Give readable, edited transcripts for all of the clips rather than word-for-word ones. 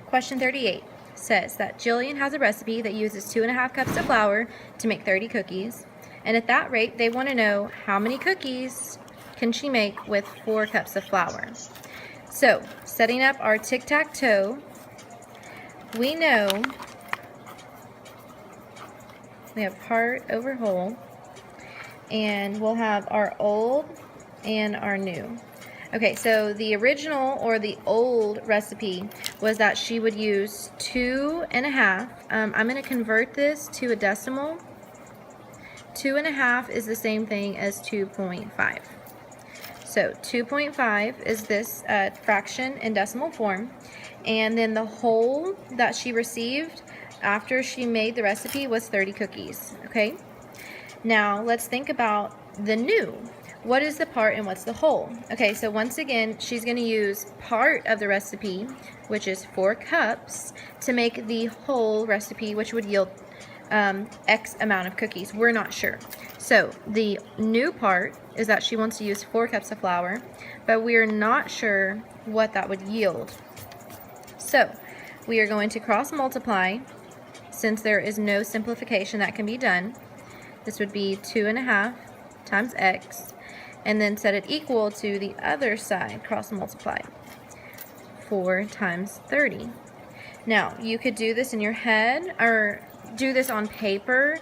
Question 38 says that Jillian has a recipe that uses 2.5 cups of flour to make 30 cookies. And at that rate, they want to know how many cookies can she make with 4 cups of flour. So, setting up our tic-tac-toe, we know we have part over whole, and we'll have our old and our new. Okay, so the original or the old recipe was that she would use 2.5. I'm going to convert this to a decimal. 2.5 is the same thing as 2.5. So 2.5 is this fraction in decimal form. And then the whole that she received after she made the recipe was 30 cookies. Okay? Now let's think about the new. What is the part and what's the whole? Okay, so once again, she's going to use part of the recipe, which is 4 cups, to make the whole recipe, which would yield X amount of cookies. We're not sure. So the new part is that she wants to use 4 cups of flour, but we are not sure what that would yield. So we are going to cross multiply since there is no simplification that can be done. This would be 2.5 times X, and then set it equal to the other side, cross multiply. 4 times 30. Now, you could do this in your head, or do this on paper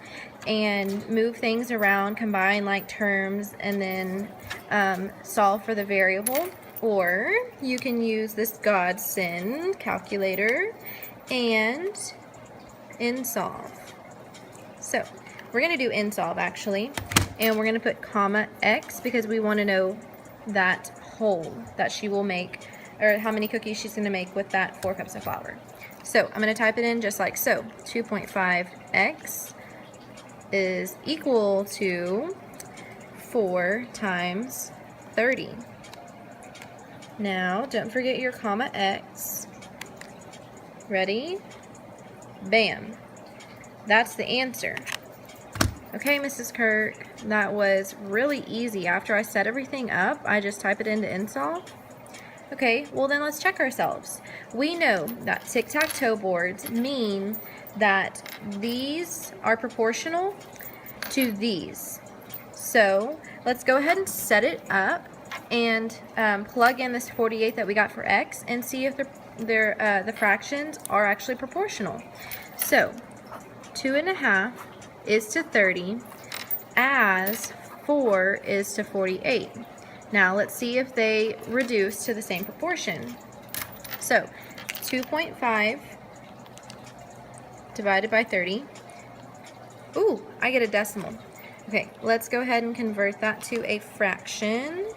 and move things around, combine like terms, and then solve for the variable. Or you can use this godsend calculator and InSolve. So, we're going to do InSolve actually. And we're going to put comma X because we want to know that whole that she will make, or how many cookies she's going to make with that 4 cups of flour. So I'm going to type it in just like so. 2.5X is equal to 4 times 30. Now, don't forget your comma X. Ready? Bam. That's the answer. Okay, Mrs. Kirk, that was really easy. After I set everything up, I just type it into InSolve. Okay, well then let's check ourselves. We know that tic-tac-toe boards mean that these are proportional to these. So let's go ahead and set it up and plug in this 48 that we got for X and see if the fractions are actually proportional. So 2.5 is to 30 as 4 is to 48. Now let's see if they reduce to the same proportion. So 2.5 divided by 30. Ooh, I get a decimal. Okay, let's go ahead and convert that to a fraction.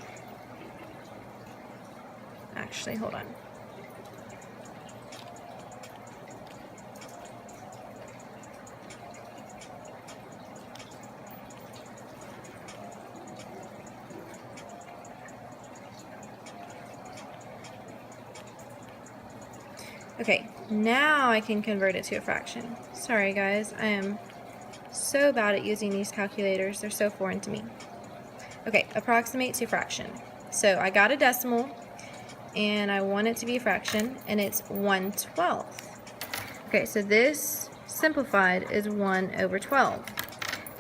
Actually, hold on. Okay, now I can convert it to a fraction. Sorry guys, I am so bad at using these calculators. They're so foreign to me. Okay, approximate to fraction. So I got a decimal, and I want it to be a fraction, and it's 1/12. Okay, so this simplified is 1/12.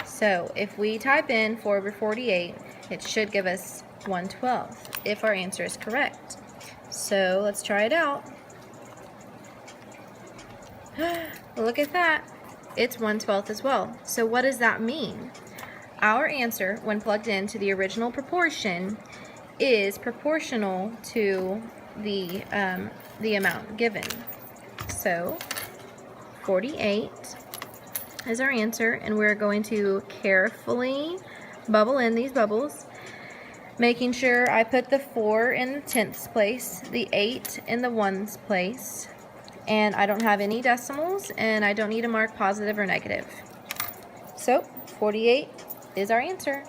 So if we type in 4/48, it should give us 1/12 if our answer is correct. So let's try it out. Look at that. It's 1/12 as well. So what does that mean? Our answer, when plugged into the original proportion, is proportional to the amount given. So 48 is our answer, and we're going to carefully bubble in these bubbles, making sure I put the 4 in the tenths place, the 8 in the ones place, and I don't have any decimals, and I don't need to mark positive or negative. So 48 is our answer.